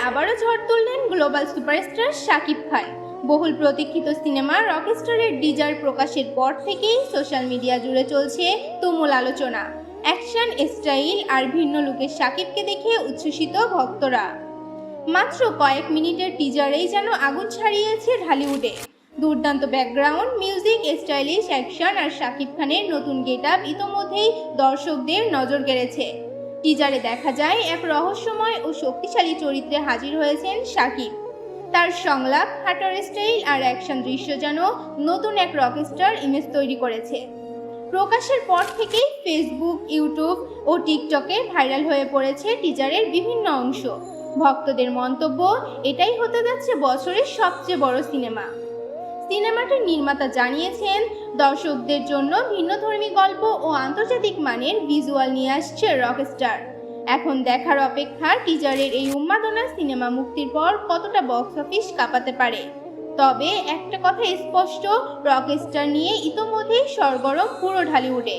আবারও ঝড় তুললেন গ্লোবাল সুপারস্টার শাকিব খান। বহুল প্রতীক্ষিত সিনেমা রকস্টারের টিজার প্রকাশের পর থেকেই সোশ্যাল মিডিয়া জুড়ে চলছে তুমুল আলোচনা। অ্যাকশন স্টাইল আর ভিন্ন লুকের শাকিবকে দেখে উচ্ছ্বসিত ভক্তরা। মাত্র কয়েক মিনিটের টিজারেই যেন আগুন ছাড়িয়েছে ঢালিউডে। দুর্দান্ত ব্যাকগ্রাউন্ড মিউজিক, স্টাইলিশ অ্যাকশন আর শাকিব খানের নতুন গেটআপ ইতোমধ্যেই দর্শকদের নজর কেড়েছে। টিজারে দেখা যায় এক রহস্যময় ও শক্তিশালী চরিত্রে হাজির হয়েছেন শাকিব। তার সংলাপ, হাঁটার স্টাইল আর অ্যাকশন দৃশ্য যেন নতুন এক রকস্টার ইমেজ তৈরি করেছে। প্রকাশের পর থেকেই ফেসবুক, ইউটিউব ও টিকটকে ভাইরাল হয়ে পড়েছে টিজারের বিভিন্ন অংশ। ভক্তদের মন্তব্য, এটাই হতে যাচ্ছে বছরের সবচেয়ে বড় সিনেমা। সিনেমাটির নির্মাতা জানিয়েছেন, দর্শকদের জন্য ভিন্নধর্মী গল্প ও আন্তর্জাতিক মানের ভিজুয়াল নিয়ে আসছে রকস্টার। এখন দেখার অপেক্ষা টিজারের এই উন্মাদনা সিনেমা মুক্তির পর কতটা বক্স অফিস কাঁপাতে পারে। তবে একটা কথা স্পষ্ট, রকস্টার নিয়ে ইতোমধ্যেই সরগরম পুরো ঢালিউডে।